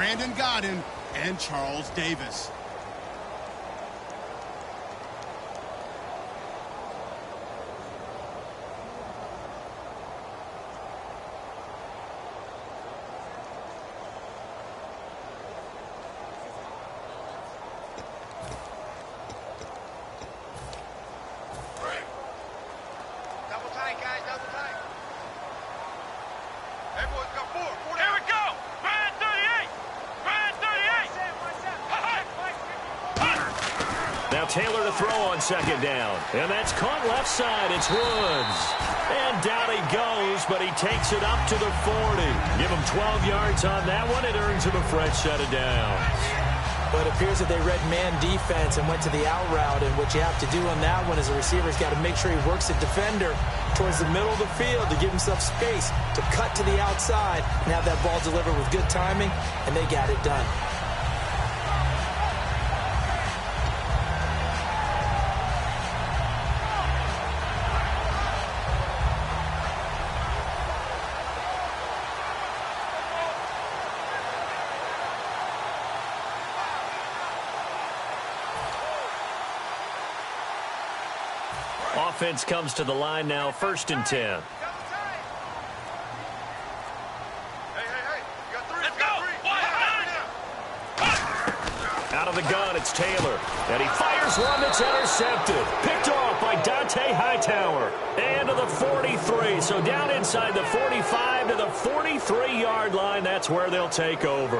Brandon Godden and Charles Davis. Taylor to throw on second down. And that's caught left side. It's Woods. And down he goes, but he takes it up to the 40. Give him 12 yards on that one. It earns him a fresh set of downs. But it appears that they read man defense and went to the out route. And what you have to do on that one is the receiver's got to make sure he works the defender towards the middle of the field to give himself space to cut to the outside and have that ball delivered with good timing. And they got it done. Offense comes to the line now, 1st and 10. Out of the gun, it's Taylor. And he fires one that's intercepted. Picked off by Dante Hightower. And to the 43. So down inside the 45 to the 43-yard line. That's where they'll take over.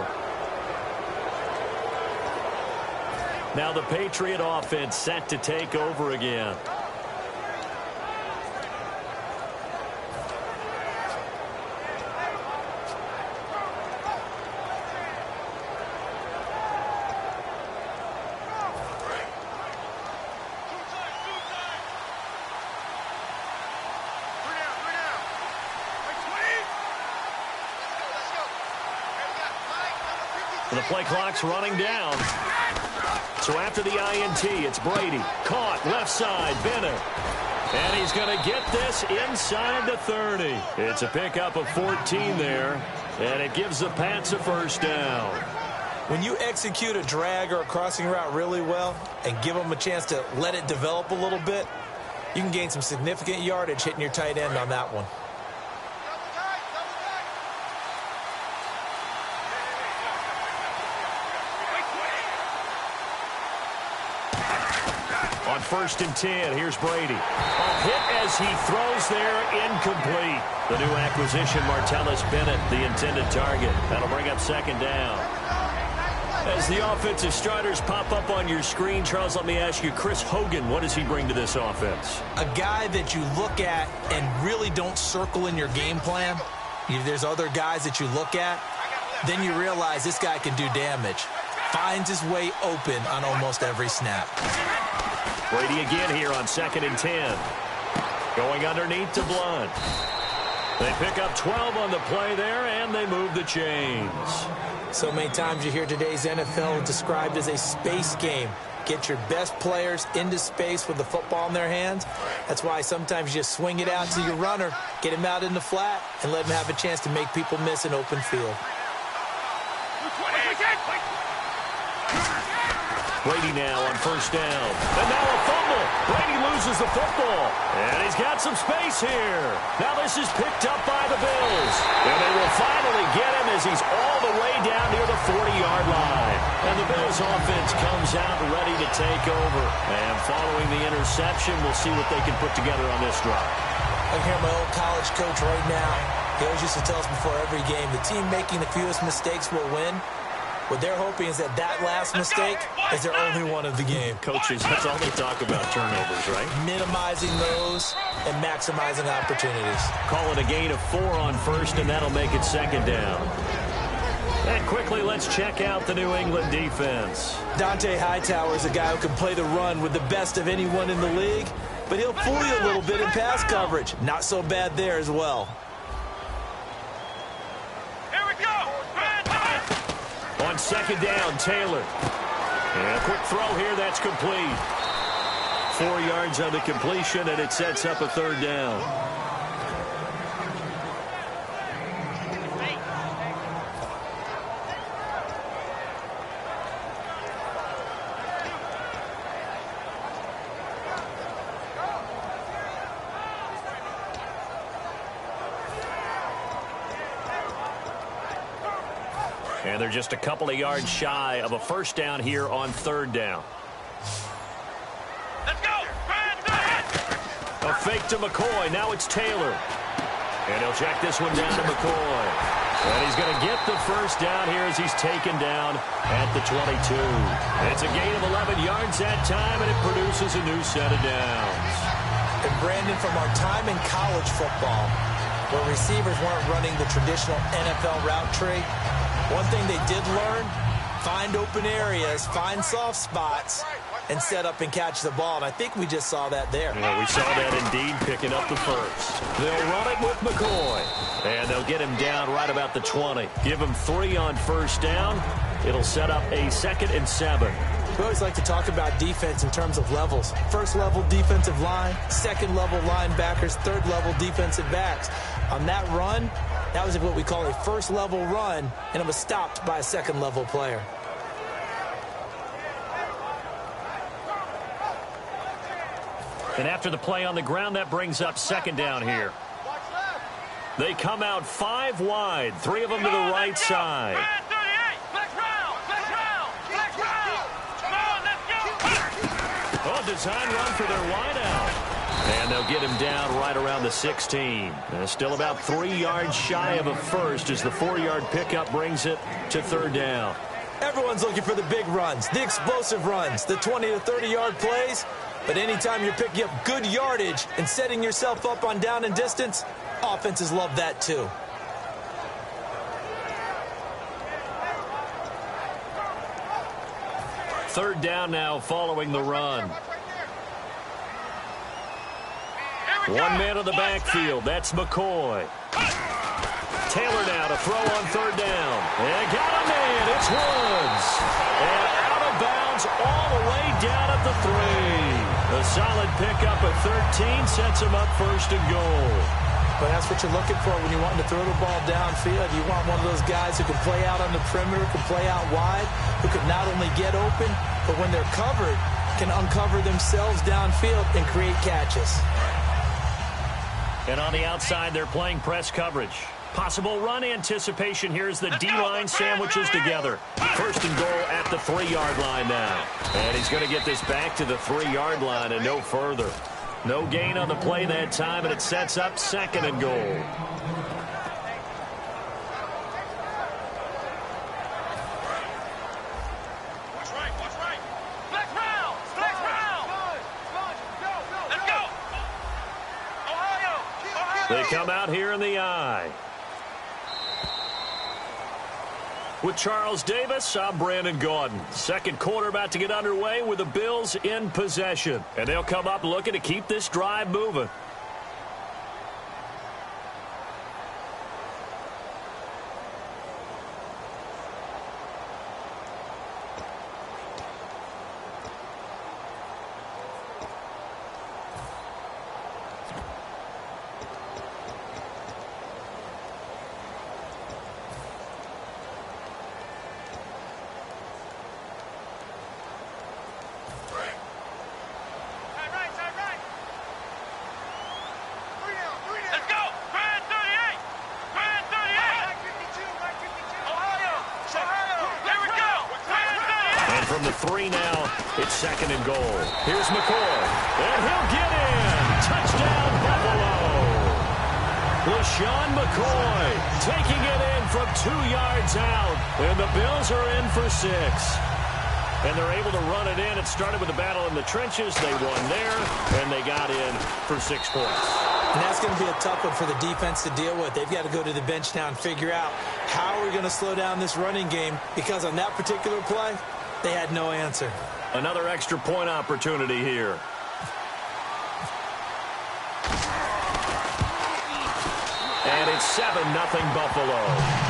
Now the Patriot offense set to take over again. The play clock's running down. So after the INT, it's Brady. Caught left side, Bennett. And he's going to get this inside the 30. It's a pickup of 14 there. And it gives the Pats a first down. When you execute a drag or a crossing route really well and give them a chance to let it develop a little bit, you can gain some significant yardage hitting your tight end on that one. On 1st and 10, here's Brady. A hit as he throws there, incomplete. The new acquisition, Martellus Bennett, the intended target. That'll bring up 2nd down. As the offensive starters pop up on your screen, Charles, let me ask you, Chris Hogan, what does he bring to this offense? A guy that you look at and really don't circle in your game plan. There's other guys that you look at. Then you realize this guy can do damage. Finds his way open on almost every snap. Brady again here on 2nd and 10. Going underneath to Blunt. They pick up 12 on the play there, and they move the chains. So many times you hear today's NFL described as a space game. Get your best players into space with the football in their hands. That's why sometimes you just swing it out to your runner, get him out in the flat, and let him have a chance to make people miss an open field. Brady now on 1st down. And now a fumble. Brady loses the football. And he's got some space here. Now this is picked up by the Bills. And they will finally get him as he's all the way down near the 40-yard line. And the Bills offense comes out ready to take over. And following the interception, we'll see what they can put together on this drive. I hear my old college coach right now. He always used to tell us before every game, the team making the fewest mistakes will win. What they're hoping is that last mistake is their only one of the game. Coaches, that's all they talk about, turnovers, right? Minimizing those and maximizing opportunities. Call it a gain of 4 on 1st, and that'll make it 2nd down. And quickly, let's check out the New England defense. Dante Hightower is a guy who can play the run with the best of anyone in the league, but he'll fool you a little bit in pass coverage. Not so bad there as well. On 2nd down, Taylor. And a quick throw here, that's complete. 4 yards on the completion, and it sets up a 3rd down. And they're just a couple of yards shy of a first down here on third down. Let's go! A fake to McCoy. Now it's Taylor. And he'll check this one down to McCoy. And he's going to get the first down here as he's taken down at the 22. It's a gain of 11 yards that time, and it produces a new set of downs. And Brandon, from our time in college football, where receivers weren't running the traditional NFL route tree, one thing they did learn, find open areas, find soft spots, and set up and catch the ball. And I think we just saw that there. Yeah, we saw that indeed, picking up the first. They'll run it with McCoy. And they'll get him down right about the 20. Give him 3 on first down. It'll set up a 2nd and 7. We always like to talk about defense in terms of levels. First level defensive line, second level linebackers, third level defensive backs. On that run, that was what we call a first level run, and it was stopped by a second level player. And after the play on the ground, that brings up 2nd down here. They come out 5 wide, 3 of them to the right side. Oh, design run for their wideout. And they'll get him down right around the 16. Still about 3 yards shy of a first as the 4-yard pickup brings it to third down. Everyone's looking for the big runs, the explosive runs, the 20 to 30-yard plays. But anytime you're picking up good yardage and setting yourself up on down and distance, offenses love that too. Third down now following the run. One man in the backfield. That's McCoy. Taylor now to throw on third down. And got a man. It's Woods. And out of bounds all the way down at the 3. A solid pickup at 13 sets him up first and goal. But that's what you're looking for when you want to throw the ball downfield. You want one of those guys who can play out on the perimeter, can play out wide, who can not only get open, but when they're covered, can uncover themselves downfield and create catches. And on the outside, they're playing press coverage. Possible run anticipation here as the D-line sandwiches together. First and goal at the 3-yard line now. And he's going to get this back to the 3-yard line and no further. No gain on the play that time, and it sets up 2nd and goal. They come out here in the I. With Charles Davis, I'm Brandon Gaudin. Second quarter about to get underway with the Bills in possession. And they'll come up looking to keep this drive moving. From the 3 now, it's 2nd and goal. Here's McCoy, and he'll get in. Touchdown, Buffalo. LaShawn McCoy taking it in from 2 yards out, and the Bills are in for 6. And they're able to run it in. It started with a battle in the trenches. They won there, and they got in for 6 points. And that's going to be a tough one for the defense to deal with. They've got to go to the bench now and figure out how are we going to slow down this running game, because on that particular play, they had no answer. Another extra point opportunity here. And it's 7-0 Buffalo.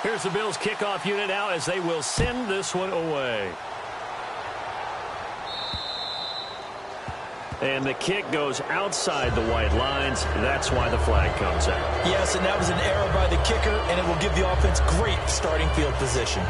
Here's the Bills kickoff unit now as they will send this one away. And the kick goes outside the white lines. That's why the flag comes out. Yes, and that was an error by the kicker, and it will give the offense great starting field position.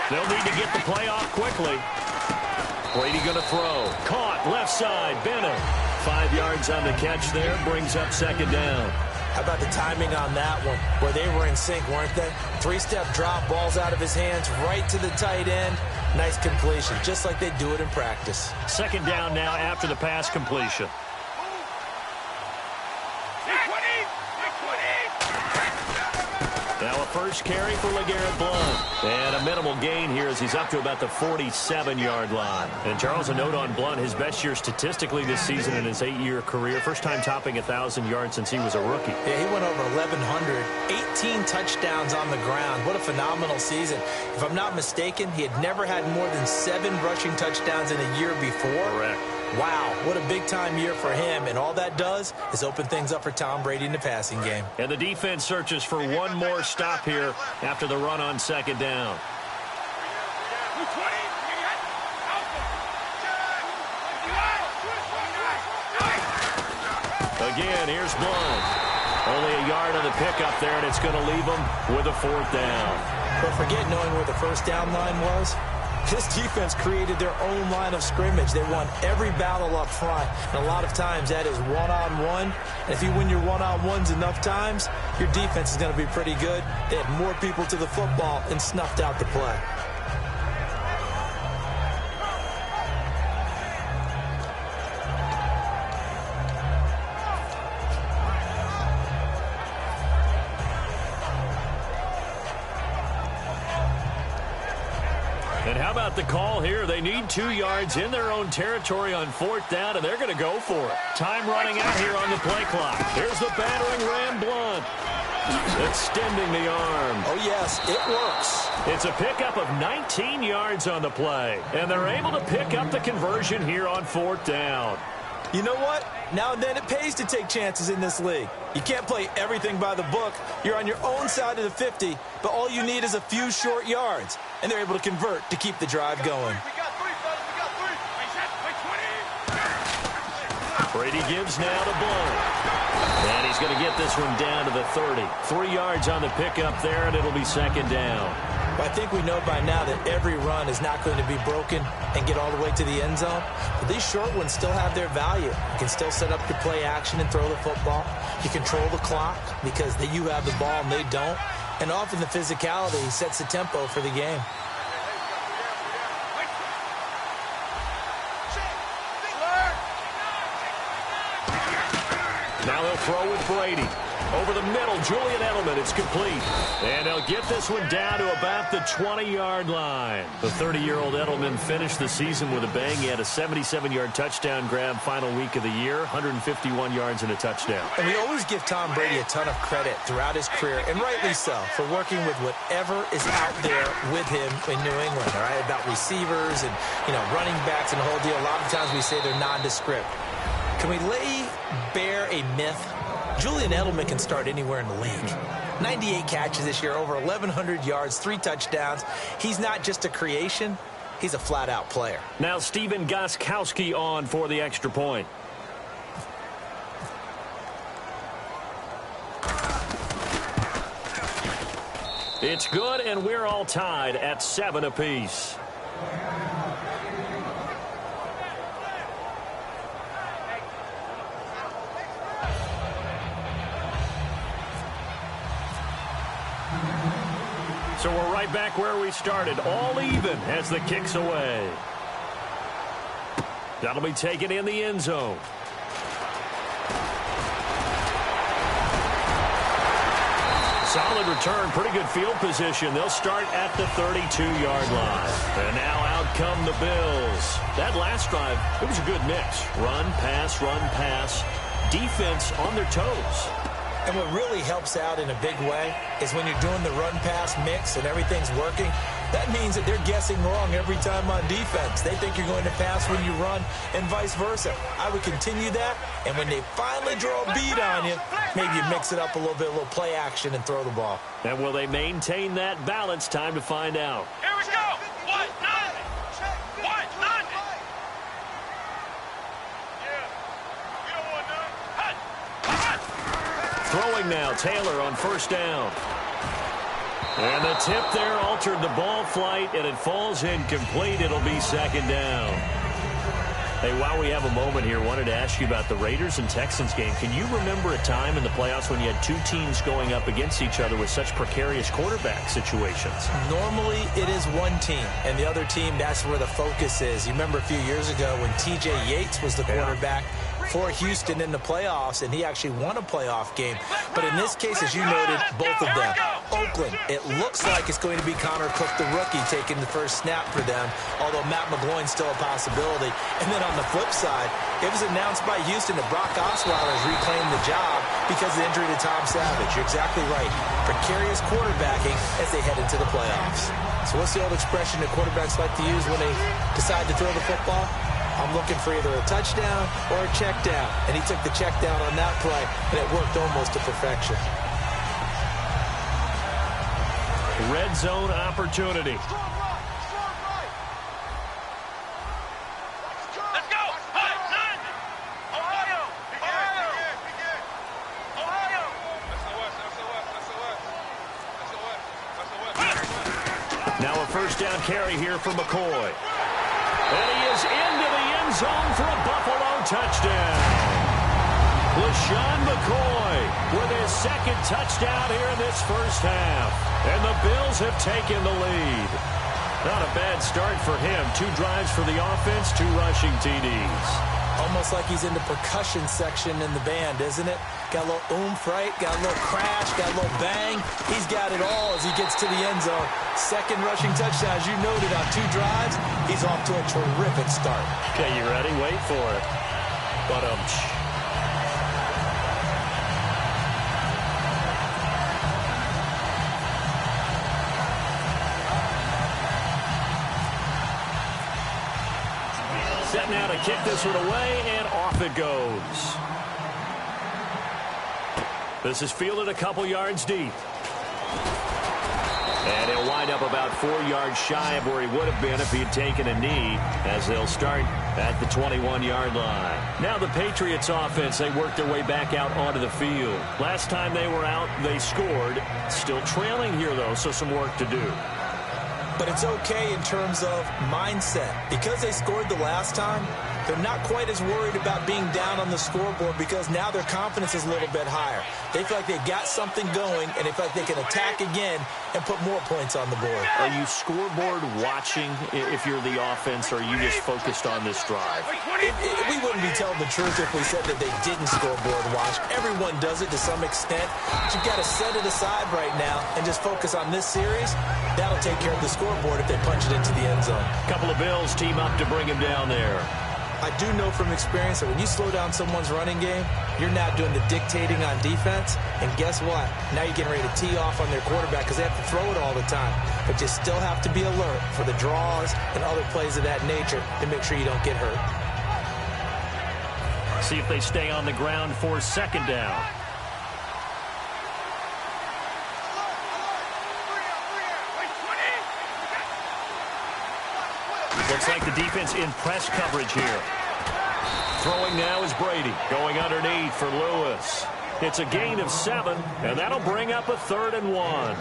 They'll need to get the play off quickly. Brady going to throw. Caught, left side, Bennett. 5 yards on the catch there, brings up second down. How about the timing on that one, where they were in sync, weren't they? 3-step drop, balls out of his hands, right to the tight end. Nice completion, just like they do it in practice. Second down now after the pass completion. Now a first carry for LeGarrette Blount. And a minimal gain here as he's up to about the 47-yard line. And Charles, a note on Blount, his best year statistically this season in his 8-year career. First time topping 1,000 yards since he was a rookie. Yeah, he went over 1,100. 18 touchdowns on the ground. What a phenomenal season. If I'm not mistaken, he had never had more than 7 rushing touchdowns in a year before. Correct. Wow, what a big-time year for him, and all that does is open things up for Tom Brady in the passing game. And the defense searches for one more stop here after the run on second down. Again, here's Blount. Only a yard on the pickup there, and it's going to leave him with a 4th down. But forget knowing where the first down line was. This defense created their own line of scrimmage. They won every battle up front. And a lot of times that is one-on-one. And if you win your one-on-ones enough times, your defense is going to be pretty good. They had more people to the football and snuffed out the play. And how about the call here? They need 2 yards in their own territory on 4th down, and they're going to go for it. Time running out here on the play clock. Here's the battering ram, Blount. Extending the arm. Oh, yes, it works. It's a pickup of 19 yards on the play, and they're able to pick up the conversion here on 4th down. You know what? Now and then it pays to take chances in this league. You can't play everything by the book. You're on your own side of the 50, but all you need is a few short yards. And they're able to convert to keep the drive going. Brady gives now to Blount. And he's going to get this one down to the 30. 3 yards on the pickup there, and it'll be second down. But I think we know by now that every run is not going to be broken and get all the way to the end zone. But these short ones still have their value. You can still set up your play action and throw the football. You control the clock because you have the ball and they don't. And often the physicality sets the tempo for the game. Now they'll throw with Brady. Over the middle, Julian Edelman. It's complete. And they'll get this one down to about the 20-yard line. The 30-year-old Edelman finished the season with a bang. He had a 77-yard touchdown grab final week of the year, 151 yards and a touchdown. And we always give Tom Brady a ton of credit throughout his career, and rightly so, for working with whatever is out there with him in New England, all right, about receivers and, running backs and the whole deal. A lot of times we say they're nondescript. Can we lay bare a myth? Julian Edelman can start anywhere in the league. 98 catches this year, over 1,100 yards, 3 touchdowns. He's not just a creation. He's a flat-out player. Now Steven Gostkowski on for the extra point. It's good, and we're all tied at 7 apiece. So we're right back where we started, all even as the kick's away. That'll be taken in the end zone. Solid return, pretty good field position. They'll start at the 32-yard line. And now out come the Bills. That last drive, it was a good mix. Run, pass, defense on their toes. And what really helps out in a big way is when you're doing the run-pass mix and everything's working, that means that they're guessing wrong every time on defense. They think you're going to pass when you run and vice versa. I would continue that, and when they finally draw a bead on you, maybe you mix it up a little bit, a little play action, and throw the ball. And will they maintain that balance? Time to find out. Here we go. What? None. What? None. Yeah. You don't want none. Hut. Throwing now, Taylor on first down. And the tip there altered the ball flight, and it falls incomplete. It'll be second down. Hey, while we have a moment here, wanted to ask you about the Raiders and Texans game. Can you remember a time in the playoffs when you had two teams going up against each other with such precarious quarterback situations? Normally, it is one team, and the other team, that's where the focus is. You remember a few years ago when T.J. Yates was the quarterback for Houston in the playoffs, and he actually won a playoff game. But in this case, as you noted, both of them. Oakland, it looks like it's going to be Connor Cook, the rookie, taking the first snap for them, although Matt McGloin's still a possibility. And then on the flip side, it was announced by Houston that Brock Osweiler has reclaimed the job because of the injury to Tom Savage. You're exactly right. Precarious quarterbacking as they head into the playoffs. So what's the old expression that quarterbacks like to use when they decide to throw the football? I'm looking for either a touchdown or a check down. And he took the check down on that play, and it worked almost to perfection. Red zone opportunity. Let's go. Hut. None. Ohio. Ohio. Now a first down carry here for McCoy. And he is into the end zone for a Buffalo touchdown. LaShawn McCoy with his second touchdown here in this first half. And the Bills have taken the lead. Not a bad start for him. 2 drives for the offense, 2 rushing TDs. Almost like he's in the percussion section in the band, isn't it? Got a little oomph, right? Got a little crash, got a little bang. He's got it all as he gets to the end zone. Second rushing touchdown, as you noted, on 2 drives. He's off to a terrific start. Okay, you ready? Wait for it. Set now to kick this one away, and off it goes. This is fielded a couple yards deep. And he'll wind up about 4 yards shy of where he would have been if he had taken a knee, as they'll start at the 21-yard line. Now the Patriots offense, they work their way back out onto the field. Last time they were out, they scored. Still trailing here, though, so some work to do. But it's okay in terms of mindset. Because they scored the last time, they're not quite as worried about being down on the scoreboard because now their confidence is a little bit higher. They feel like they've got something going, and they feel like they can attack again and put more points on the board. Are you scoreboard watching if you're the offense, or are you just focused on this drive? We wouldn't be telling the truth if we said that they didn't scoreboard watch. Everyone does it to some extent. But you've got to set it aside right now and just focus on this series. That'll take care of the scoreboard if they punch it into the end zone. A couple of Bills team up to bring him down there. I do know from experience that when you slow down someone's running game, you're now doing the dictating on defense. And guess what? Now you're getting ready to tee off on their quarterback because they have to throw it all the time. But you still have to be alert for the draws and other plays of that nature to make sure you don't get hurt. See if they stay on the ground for second down. Looks like the defense in press coverage here. Throwing now is Brady. Going underneath for Lewis. It's a gain of 7, and that'll bring up a 3rd and 1.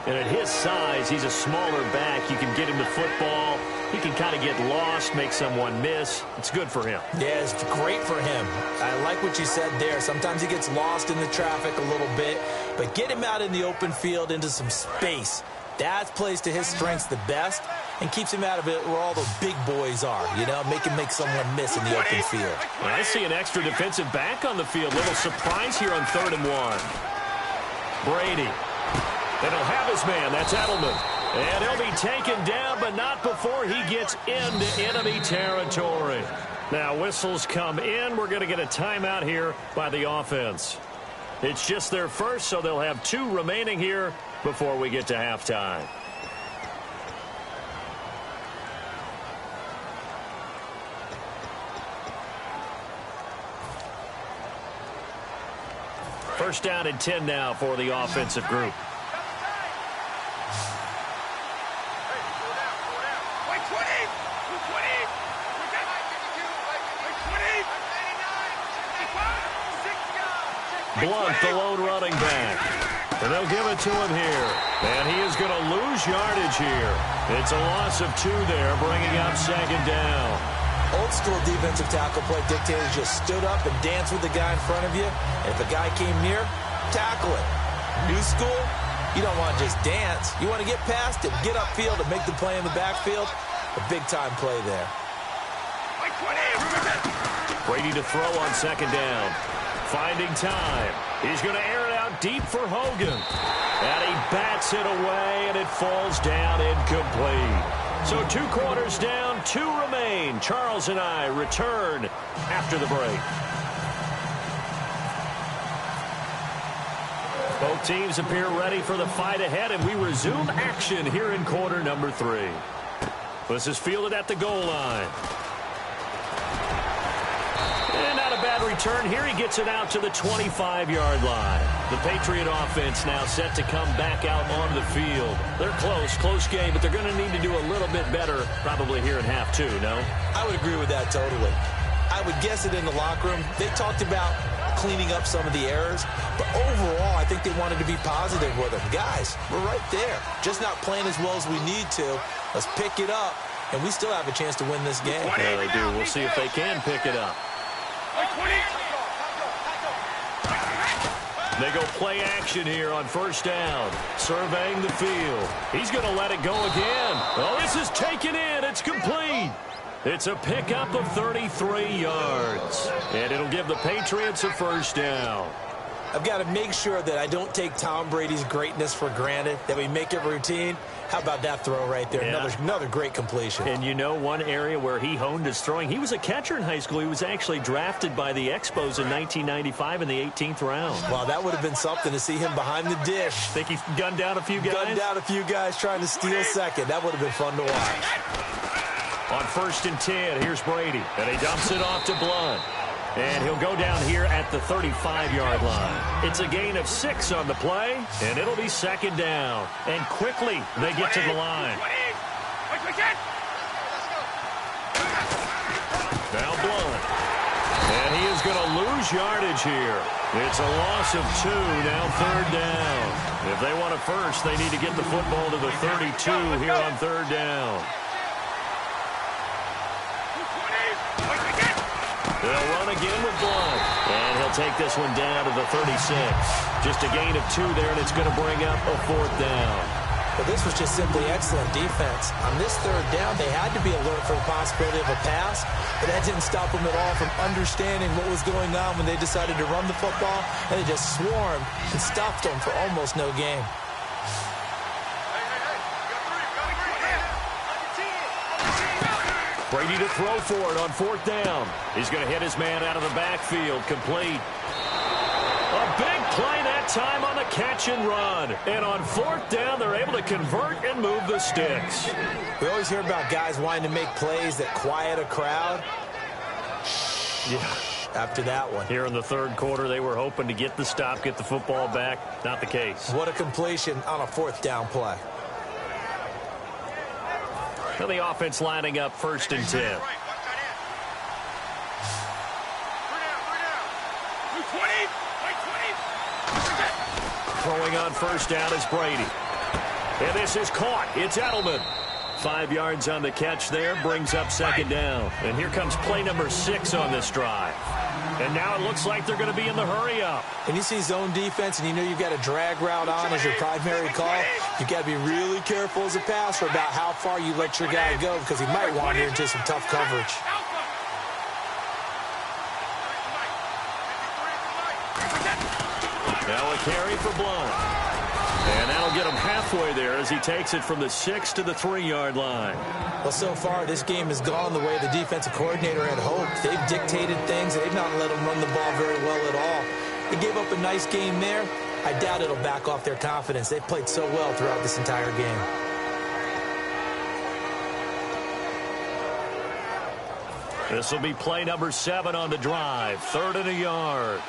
And at his size, he's a smaller back. You can get him the football. He can kind of get lost, make someone miss. It's good for him. Yeah, it's great for him. I like what you said there. Sometimes he gets lost in the traffic a little bit, but get him out in the open field into some space. That plays to his strengths the best and keeps him out of it where all the big boys are, you know, make someone miss in the open field. Well, I see an extra defensive back on the field. Little surprise here on 3rd and 1. Brady And he'll have his man. That's Edelman. And he'll be taken down, but not before he gets into enemy territory. Now, whistles come in. We're going to get a timeout here by the offense. It's just their first, so they'll have 2 remaining here before we get to halftime. First down and 10 now for the offensive group. Blunt, the lone running back. And they'll give it to him here. And he is going to lose yardage here. It's a loss of 2 there, bringing up second down. Old school defensive tackle play dictators just stood up and danced with the guy in front of you. And if a guy came near, tackle it. New school, you don't want to just dance. You want to get past it, get upfield, and make the play in the backfield. A big-time play there. Brady to throw on second down. Finding time. He's going to air it out deep for Hogan. And he bats it away, and it falls down incomplete. So 2 quarters down, 2 remain. Charles and I return after the break. Both teams appear ready for the fight ahead, and we resume action here in quarter number 3. This is fielded at the goal line. And not a bad return here. He gets it out to the 25-yard line. The Patriot offense now set to come back out on the field. They're close game, but they're going to need to do a little bit better probably here in half 2, no? I would agree with that totally. I would guess it in the locker room. They talked about cleaning up some of the errors, but overall, I think they wanted to be positive with them. Guys, we're right there. Just not playing as well as we need to. Let's pick it up, and we still have a chance to win this game. Yeah, they do. We'll see if they can pick it up. They go play action here on first down. Surveying the field. He's going to let it go again. Oh, this is taken in. It's complete. It's a pickup of 33 yards. And it'll give the Patriots a first down. I've got to make sure that I don't take Tom Brady's greatness for granted, that we make it routine. How about that throw right there? Yeah. Another great completion. And you know one area where he honed his throwing, he was a catcher in high school. He was actually drafted by the Expos in 1995 in the 18th round. Wow, that would have been something to see him behind the dish. Think he gunned down a few guys? Gunned down a few guys trying to steal second. That would have been fun to watch. On first and 10, here's Brady. And he dumps it off to Blunt. And he'll go down here at the 35-yard line. It's a gain of 6 on the play, and it'll be second down. And quickly, they get to the line. Now Blunt. And he is going to lose yardage here. It's a loss of 2, now third down. If they want a first, they need to get the football to the 32 here on third down. They'll run again with Blunt. And he'll take this one down to the 36. Just a gain of 2 there, and it's going to bring up a fourth down. But this was just simply excellent defense. On this third down, they had to be alert for the possibility of a pass, but that didn't stop them at all from understanding what was going on when they decided to run the football, and they just swarmed and stopped them for almost no gain. Brady to throw for it on fourth down. He's going to hit his man out of the backfield. Complete. A big play that time on the catch and run. And on fourth down, they're able to convert and move the sticks. We always hear about guys wanting to make plays that quiet a crowd. Yeah. After that one. Here in the third quarter, they were hoping to get the stop, get the football back. Not the case. What a completion on a fourth down play. Now the offense lining up first and 10. Throwing on first down is Brady. And this is caught. It's Edelman. 5 yards on the catch there, brings up second down. And here comes play number 6 on this drive. And now it looks like they're going to be in the hurry-up. When you see zone defense and you know you've got a drag route on as your primary call, you've got to be really careful as a passer about how far you let your guy go because he might wander into some tough coverage. Now a carry for Blunt. And that'll get him halfway there as he takes it from the 6 to the 3-yard line. Well, so far, this game has gone the way the defensive coordinator had hoped. They've dictated things. They've not let them run the ball very well at all. They gave up a nice game there. I doubt it'll back off their confidence. They've played so well throughout this entire game. This will be play number 7 on the drive. 3rd and a yard.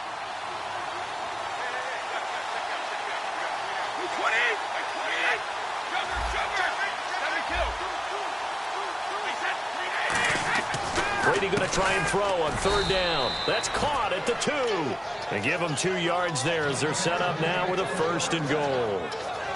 Brady going to try and throw on 3rd down. That's caught at the 2. They give them 2 yards there as they're set up now with a 1st and goal.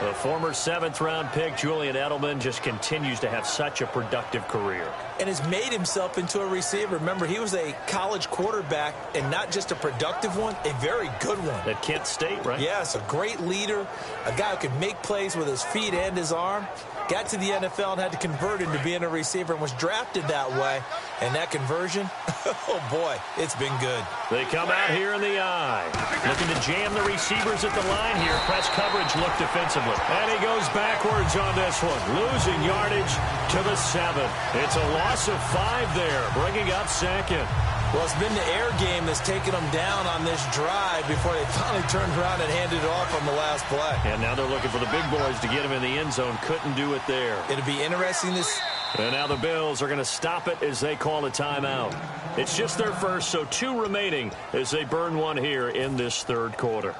The former 7th-round pick, Julian Edelman, just continues to have such a productive career. And has made himself into a receiver. Remember, he was a college quarterback, and not just a productive one, a very good one. At Kent State, right? Yes, a great leader, a guy who could make plays with his feet and his arm. Got to the NFL and had to convert into being a receiver and was drafted that way. And that conversion, oh boy, it's been good. They come out here in the eye. Looking to jam the receivers at the line here. Press coverage look defensively. And he goes backwards on this one. Losing yardage to the 7. It's a loss of 5 there, bringing up 2nd. Well, it's been the air game that's taken them down on this drive before they finally turned around and handed it off on the last play. And now they're looking for the big boys to get him in the end zone. Couldn't do it there. It'll be interesting to see. And now the Bills are going to stop it as they call a timeout. It's just their first, so 2 remaining as they burn one here in this 3rd quarter.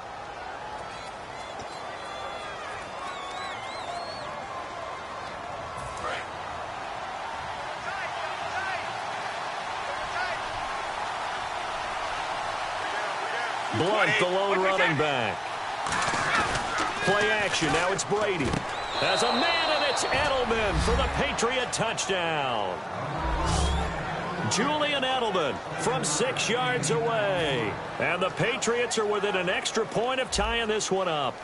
Blunt, the lone running back. Play action. Now it's Brady. As a man, and it's Edelman for the Patriot touchdown. Julian Edelman from 6 yards away. And the Patriots are within an extra point of tying this one up.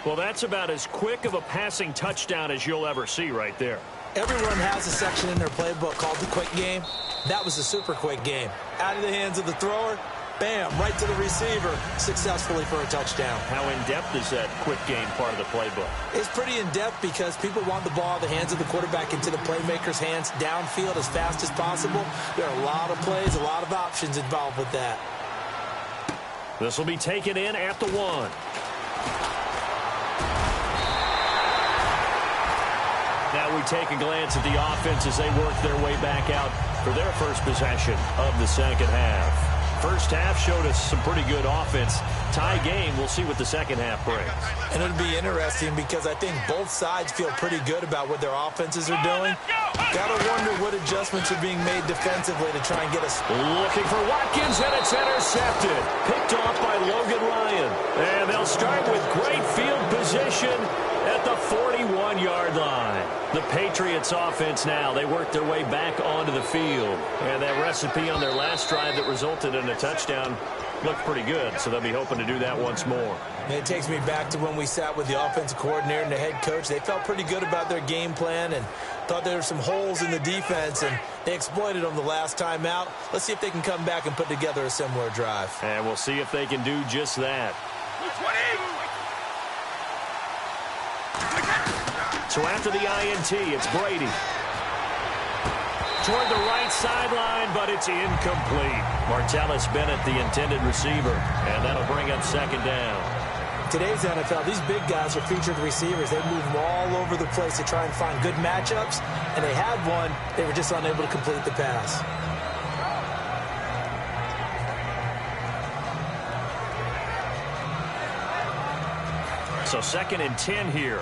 Well, that's about as quick of a passing touchdown as you'll ever see right there. Everyone has a section in their playbook called the quick game. That was the super quick game. Out of the hands of the thrower. Bam, right to the receiver, successfully for a touchdown. How in-depth is that quick game part of the playbook? It's pretty in-depth because people want the ball out of the hands of the quarterback into the playmaker's hands downfield as fast as possible. There are a lot of plays, a lot of options involved with that. This will be taken in at the 1. Now we take a glance at the offense as they work their way back out for their first possession of the second half. First half showed us some pretty good offense. Tie game, we'll see what the second half brings. And it'll be interesting because I think both sides feel pretty good about what their offenses are doing. Gotta wonder what adjustments are being made defensively to try and get us. Looking for Watkins, and it's intercepted. Picked off by Logan Ryan. And they'll start with great field position at the 41-yard line. The Patriots offense now, they work their way back onto the field. And that recipe on their last drive that resulted in a touchdown looked pretty good, so they'll be hoping to do that once more. And it takes me back to when we sat with the offensive coordinator and the head coach. They felt pretty good about their game plan and thought there were some holes in the defense, and they exploited them the last time out. Let's see if they can come back and put together a similar drive. And we'll see if they can do just that. So after the INT, it's Brady. Toward the right sideline, but it's incomplete. Martellus Bennett, the intended receiver, and that'll bring up 2nd down. Today's NFL, these big guys are featured receivers. They move them all over the place to try and find good matchups, and they had one. They were just unable to complete the pass. So 2nd and 10 here.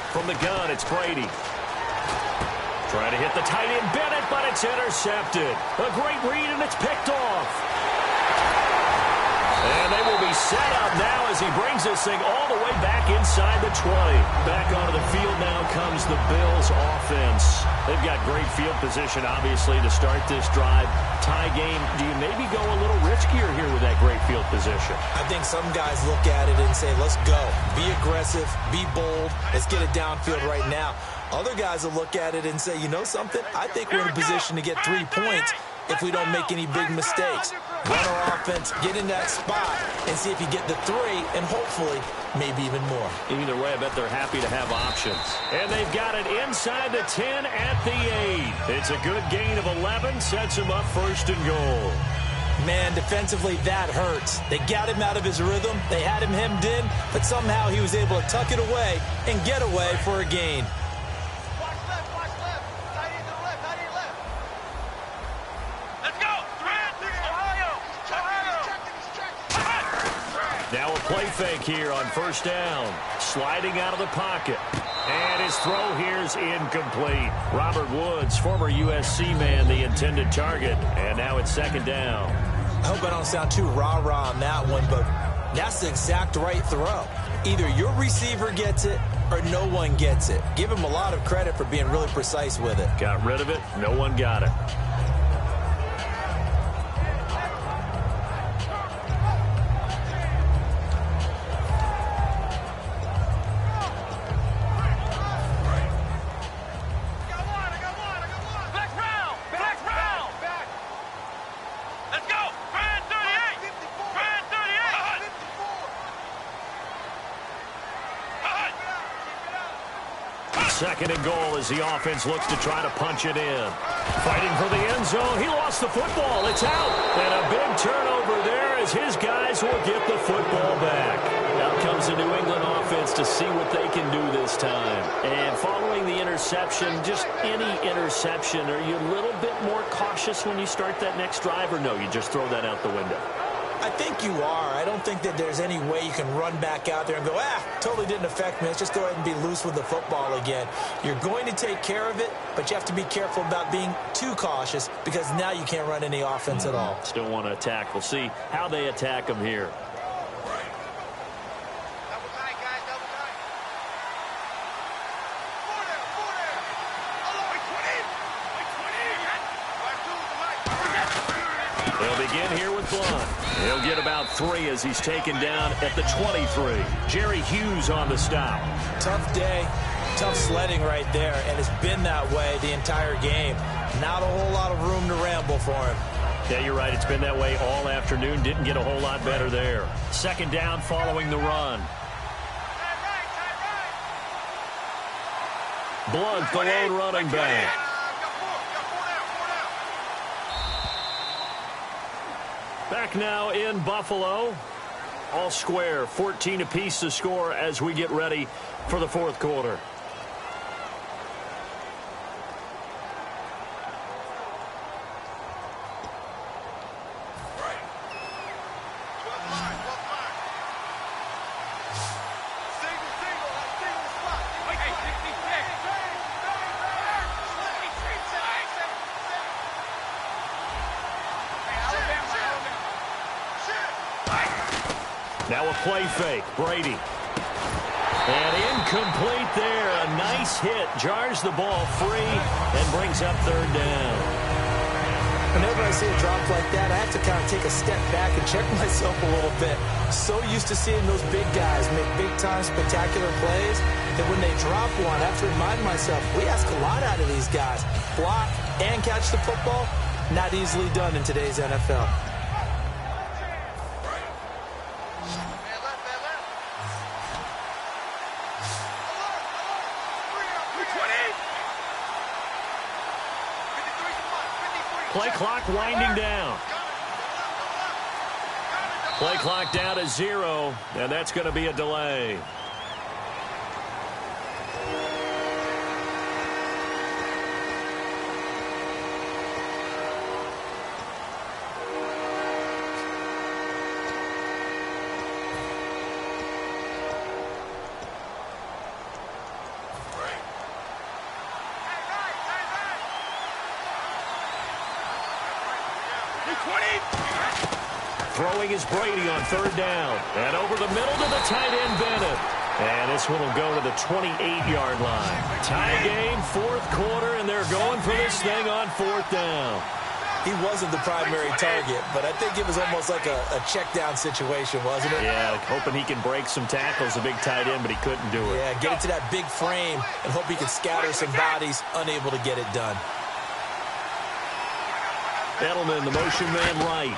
From the gun, it's Brady. Trying to hit the tight end Bennett, but it's intercepted. A great read, and it's picked off. And they will be set up now as he brings this thing all the way back inside the 20. Back onto the field now comes the Bills offense. They've got great field position, obviously, to start this drive. Tie game, do you maybe go a little riskier here with that great field position? I think some guys look at it and say, let's go. Be aggressive, be bold. Let's get it downfield right now. Other guys will look at it and say, you know something? I think we're in a position to get 3 points. if we don't make any big mistakes. Run our offense, get in that spot, and see if you get the 3, and hopefully maybe even more. Either way, I bet they're happy to have options. And they've got it inside the 10 at the 8. It's a good gain of 11, sets him up first and goal. Man, defensively, that hurts. They got him out of his rhythm. They had him hemmed in, but somehow he was able to tuck it away and get away for a gain. Watch left, watch left. Tight end to the left, tight end left. Let's go. Ohio. Now a play fake here on first down. Sliding out of the pocket. And his throw here is incomplete. Robert Woods, former USC man, the intended target. And now it's second down. I hope I don't sound too rah-rah on that one, but that's the exact right throw. Either your receiver gets it or no one gets it. Give him a lot of credit for being really precise with it. Got rid of it. No one got it. Second and goal as the offense looks to try to punch it in. Fighting for the end zone. He lost the football. It's out. And a big turnover there as his guys will get the football back. Out comes the New England offense to see what they can do this time. And following the interception, just any interception, are you a little bit more cautious when you start that next drive, or no, you just throw that out the window? I think you are. I don't think that there's any way you can run back out there and go, totally didn't affect me. Let's just go ahead and be loose with the football again. You're going to take care of it, but you have to be careful about being too cautious because now you can't run any offense at all. Still want to attack. We'll see how they attack them here. They'll begin here with Blunt. He'll get about 3 as he's taken down at the 23. Jerry Hughes on the stop. Tough day, tough sledding right there, and it's been that way the entire game. Not a whole lot of room to ramble for him. Yeah, you're right. It's been that way all afternoon. Didn't get a whole lot better there. Second down following the run. Blunt, the lone running back. Back now in Buffalo. All square, 14 apiece to score as we get ready for the fourth quarter. Now a play fake. Brady. And incomplete there. A nice hit. Jars the ball free and brings up third down. Whenever I see a drop like that, I have to kind of take a step back and check myself a little bit. So used to seeing those big guys make big-time spectacular plays that when they drop one, I have to remind myself, we ask a lot out of these guys. Block and catch the football, not easily done in today's NFL. Play clock winding down. Play clock down to 0, and that's going to be a delay. Throwing is Brady on third down. And over the middle to the tight end, Bennett. And this one will go to the 28-yard line. Tie game, fourth quarter, and they're going for this thing on fourth down. He wasn't the primary target, but I think it was almost like a check-down situation, wasn't it? Yeah, hoping he can break some tackles, a big tight end, but he couldn't do it. Yeah, get it to that big frame and hope he can scatter some bodies, unable to get it done. Edelman, the motion man right.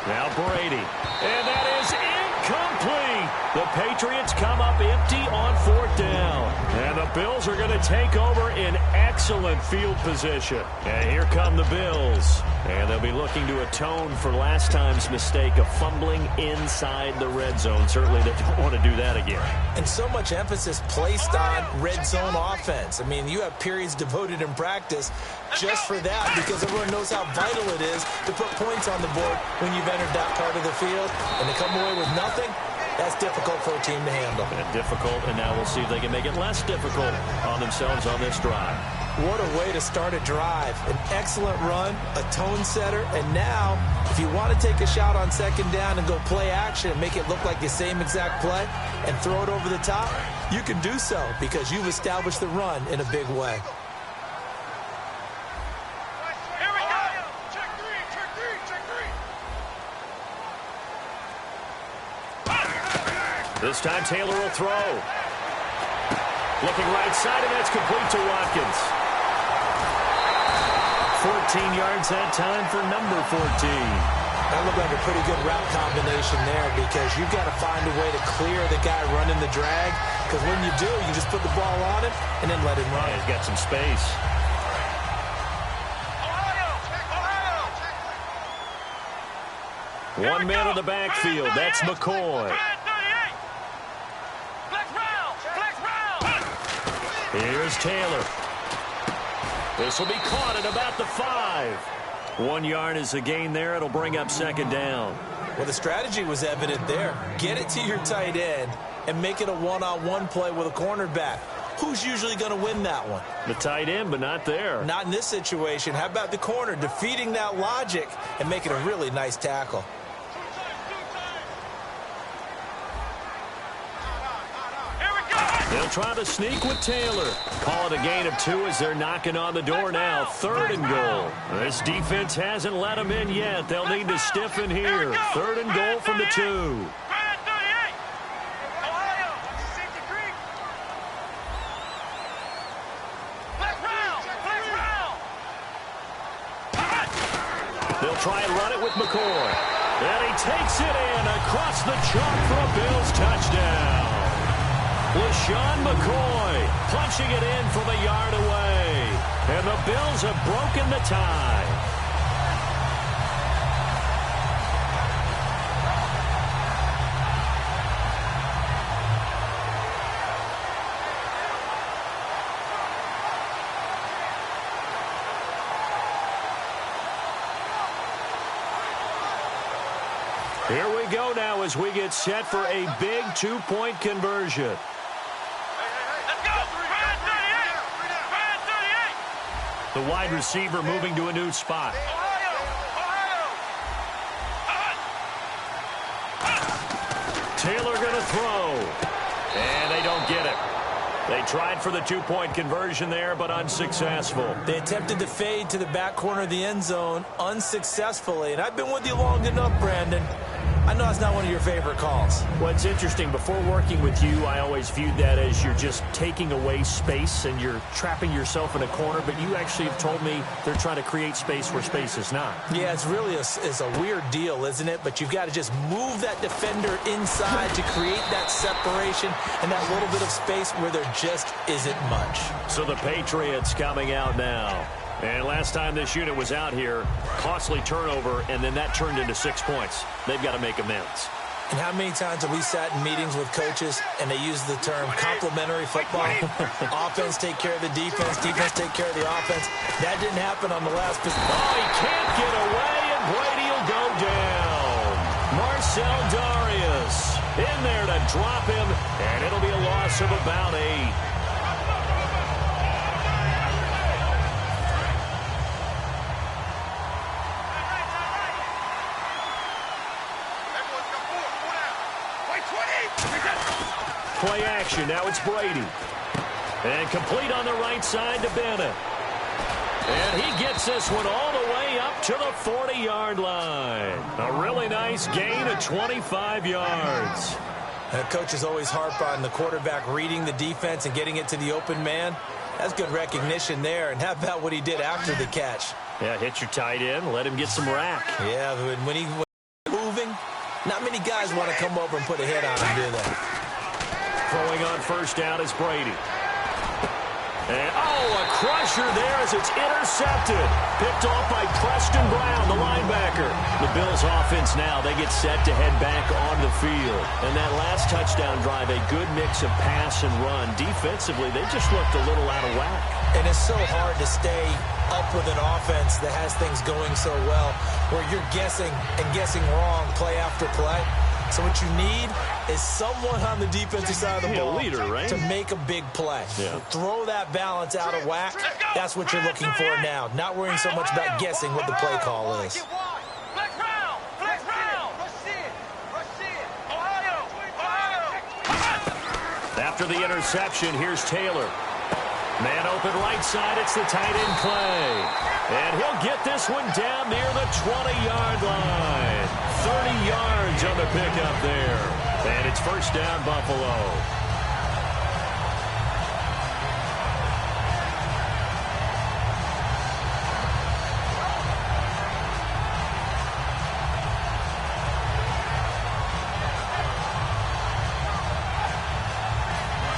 Now Brady. And that is incomplete. The Patriots come up empty on 4th down. And the Bills are going to take over in excellent field position. And here come the Bills. And they'll be looking to atone for last time's mistake of fumbling inside the red zone. Certainly they don't want to do that again. And so much emphasis placed on red zone offense. I mean, you have periods devoted in practice just for that because everyone knows how vital it is to put points on the board when you've entered that part of the field. And to come away with nothing, that's difficult for a team to handle. And difficult, and now we'll see if they can make it less difficult on themselves on this drive. What a way to start a drive. An excellent run, a tone setter, and now if you want to take a shot on 2nd down and go play action and make it look like the same exact play and throw it over the top, you can do so because you've established the run in a big way. Here we go. Check three, check three, check three. This time Taylor will throw. Looking right side, and that's complete to Watkins. 14 yards that time for number 14. That looked like a pretty good route combination there because you've got to find a way to clear the guy running the drag because when you do, you just put the ball on him and then let him run. Yeah, he's got some space. One man in the backfield. That's McCoy. Here's Taylor. This will be caught at about the 5. 1 yard is the gain there. It'll bring up 2nd down. Well, the strategy was evident there. Get it to your tight end and make it a one-on-one play with a cornerback. Who's usually going to win that one? The tight end, but not there. Not in this situation. How about the corner defeating that logic and making a really nice tackle? They'll try to sneak with Taylor. Call it a gain of 2 as they're knocking on the door now. 3rd and goal. This defense hasn't let them in yet. They'll need to stiffen here. 3rd and goal from the 2. They'll try and run it with McCoy. And he takes it in across the chalk for a Bills touchdown. LaShawn McCoy punching it in from a yard away. And the Bills have broken the tie. Here we go now as we get set for a big 2-point conversion. The wide receiver moving to a new spot. Taylor going to throw. And they don't get it. They tried for the 2-point conversion there, but unsuccessful. They attempted to fade to the back corner of the end zone unsuccessfully. And I've been with you long enough, Brandon. I know it's not one of your favorite calls. Well, it's interesting. Before working with you, I always viewed that as you're just taking away space and you're trapping yourself in a corner. But you actually have told me they're trying to create space where space is not. Yeah, it's really a weird deal, isn't it? But you've got to just move that defender inside to create that separation and that little bit of space where there just isn't much. So the Patriots coming out now. And last time this unit was out here, costly turnover, and then that turned into 6 points. They've got to make amends. And how many times have we sat in meetings with coaches and they use the term complementary football? Offense take care of the defense, defense take care of the offense. That didn't happen on the last possession. Oh, he can't get away, and Brady will go down. Marcel Darius in there to drop him, and it'll be a loss of about 8. Play action. Now it's Brady. And complete on the right side to Bennett. And he gets this one all the way up to the 40-yard line. A really nice gain of 25 yards. Coaches always harp on the quarterback reading the defense and getting it to the open man. That's good recognition there. And how about what he did after the catch? Yeah, hit your tight end. Let him get some rack. Yeah, when he's moving, not many guys want to come over and put a hit on him, do they? Throwing on first down is Brady. And, a crusher there as it's intercepted. Picked off by Preston Brown, the linebacker. The Bills offense now, they get set to head back on the field. And that last touchdown drive, a good mix of pass and run. Defensively, they just looked a little out of whack. And it's so hard to stay up with an offense that has things going so well, where you're guessing and guessing wrong play after play. So what you need is someone on the defensive side of the ball to make a big play. Yeah. Throw that balance out of whack. That's what you're looking for now. Not worrying so much about guessing what the play call is. Flex round! Flex round! Rush in! Ohio! After the interception, here's Taylor. Man open right side, it's the tight end play. And he'll get this one down near the 20-yard line. 30 yards on the pickup there. And it's first down, Buffalo.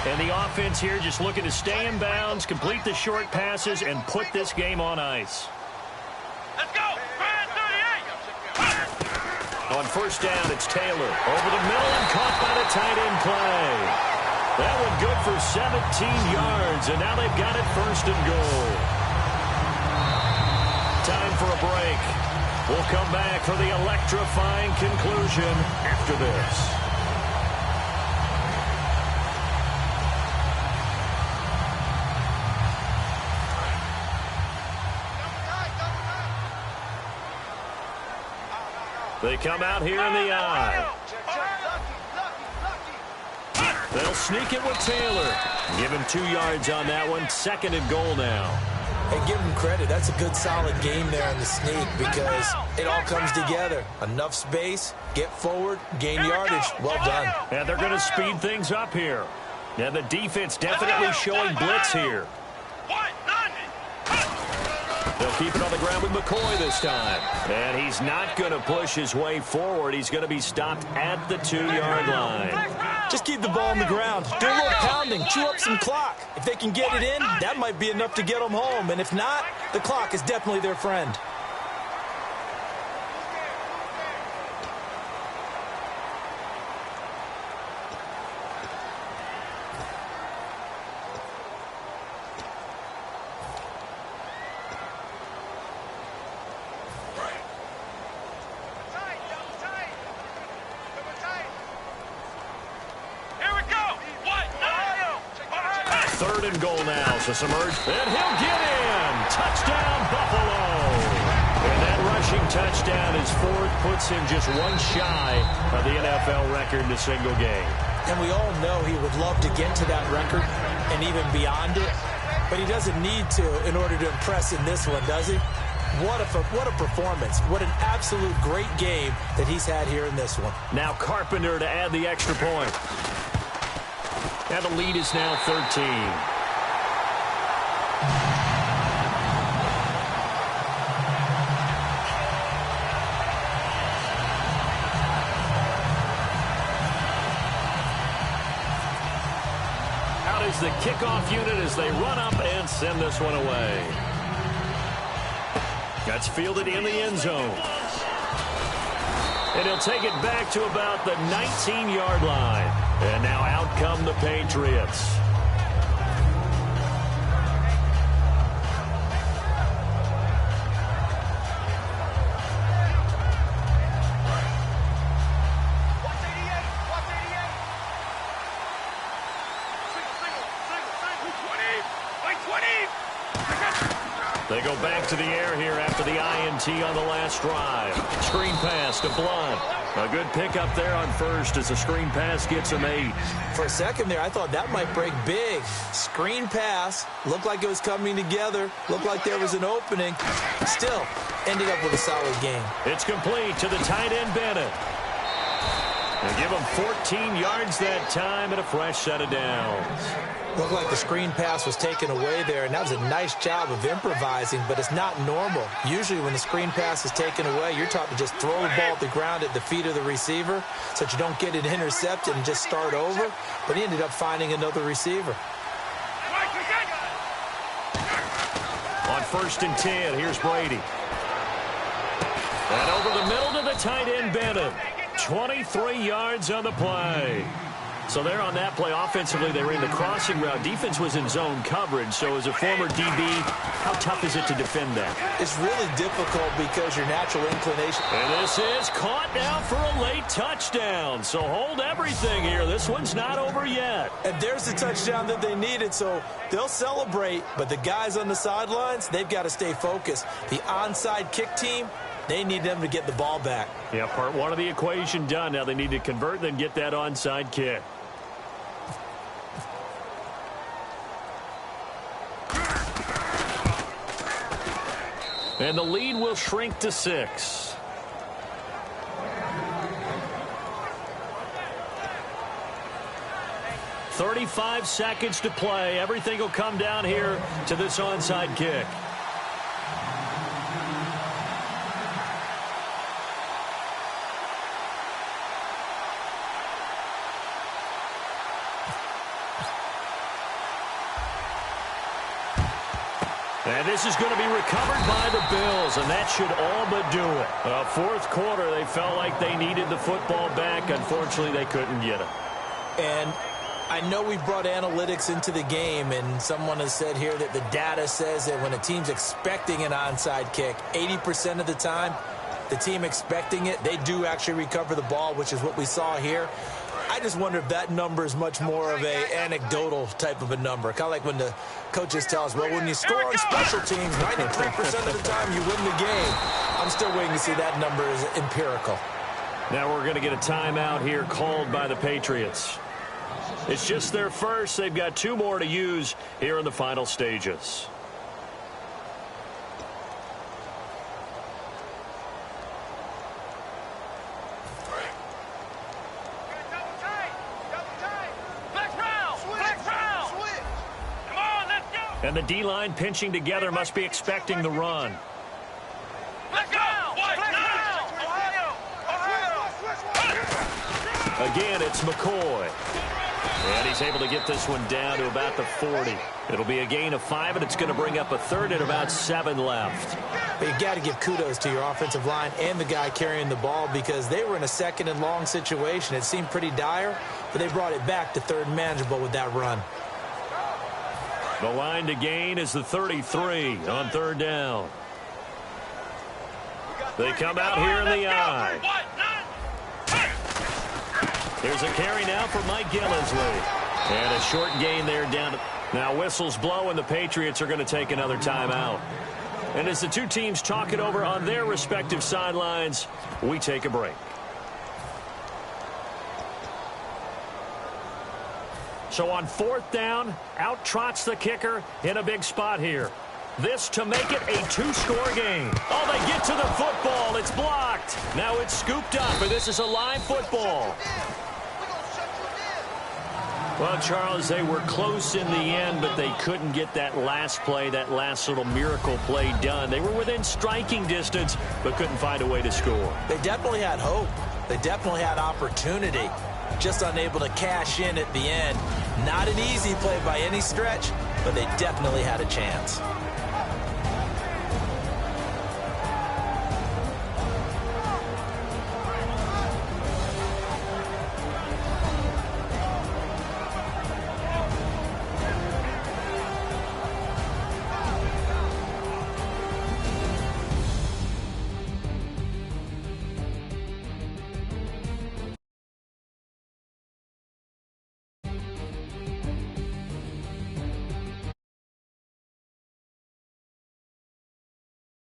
And the offense here just looking to stay in bounds, complete the short passes, and put this game on ice. Let's go! Brand 38! On first down, it's Taylor. Over the middle and caught by the tight end play. That one good for 17 yards, and now they've got it first and goal. Time for a break. We'll come back for the electrifying conclusion after this. They come out here in the eye. They'll sneak it with Taylor. Give him 2 yards on that one. Second and goal now. Hey, give him credit. That's a good, solid game there in the sneak because it all comes together. Enough space, get forward, gain yardage. Well done. And they're going to speed things up here. And the defense definitely showing blitz here. They'll keep it on the ground with McCoy this time. And he's not going to push his way forward. He's going to be stopped at the 2-yard line. Just keep the ball on the ground. Do a little pounding. Chew up some clock. If they can get it in, that might be enough to get them home. And if not, the clock is definitely their friend. Third and goal now, so some urge. And he'll get in. Touchdown, Buffalo. And that rushing touchdown is fourth, puts him just one shy of the NFL record in a single game. And we all know he would love to get to that record and even beyond it, but he doesn't need to in order to impress in this one, does he? What a performance. What an absolute great game that he's had here in this one. Now Carpenter to add the extra point. And the lead is now 13. Out is the kickoff unit as they run up and send this one away. That's fielded in the end zone. And he'll take it back to about the 19-yard line. And now out come the Patriots. They go back to the air here after the INT on the last drive. Screen pass to Blunt. A good pickup there on first as the screen pass gets him 8. For a second there, I thought that might break big. Screen pass. Looked like it was coming together. Looked like there was an opening. Still, ended up with a solid game. It's complete to the tight end, Bennett. They give him 14 yards that time and a fresh set of downs. Looked like the screen pass was taken away there, and that was a nice job of improvising, but it's not normal. Usually when the screen pass is taken away, you're taught to just throw the ball at the ground at the feet of the receiver so that you don't get it intercepted and just start over, but he ended up finding another receiver. On 1st and 10, here's Brady. And over the middle to the tight end, Bennett. 23 yards on the play. So there on that play, offensively, they ran the crossing route. Defense was in zone coverage. So as a former DB, how tough is it to defend that? It's really difficult because your natural inclination. And this is caught now for a late touchdown. So hold everything here. This one's not over yet. And there's the touchdown that they needed, so they'll celebrate. But the guys on the sidelines, they've got to stay focused. The onside kick team, they need them to get the ball back. Yeah, part one of the equation done. Now they need to convert, then get that onside kick. And the lead will shrink to 6. "35 seconds to play. Everything will come down here to this onside kick. And this is going to be recovered by the Bills, and that should all but do it. Fourth quarter, they felt like they needed the football back. Unfortunately, they couldn't get it. And I know we've brought analytics into the game, and someone has said here that the data says that when a team's expecting an onside kick, 80% of the time, the team expecting it, they do actually recover the ball, which is what we saw here. I just wonder if that number is much more of a anecdotal type of a number. Kind of like when the coaches tell us, well, when you score on special teams, 93% of the time you win the game. I'm still waiting to see that number is empirical. Now we're going to get a timeout here called by the Patriots. It's just their first. They've got 2 more to use here in the final stages. And the D-line pinching together must be expecting the run. Let's go! Again, it's McCoy. And he's able to get this one down to about the 40. It'll be a gain of 5, and it's going to bring up a third and about 7 left. But you've got to give kudos to your offensive line and the guy carrying the ball because they were in a 2nd and long situation. It seemed pretty dire, but they brought it back to 3rd and manageable with that run. The line to gain is the 33 on 3rd down. They come out here in the eye. Here's a carry now for Mike Gillisley. And a short gain there down. Now whistles blow, and the Patriots are going to take another timeout. And as the 2 teams talk it over on their respective sidelines, we take a break. So on 4th down, out trots the kicker in a big spot here. This to make it a 2-score game. Oh, they get to the football. It's blocked. Now it's scooped up, and this is a live football. Well, Charles, they were close in the end, but they couldn't get that last play, that last little miracle play done. They were within striking distance, but couldn't find a way to score. They definitely had hope. They definitely had opportunity. Just unable to cash in at the end. Not an easy play by any stretch, but they definitely had a chance.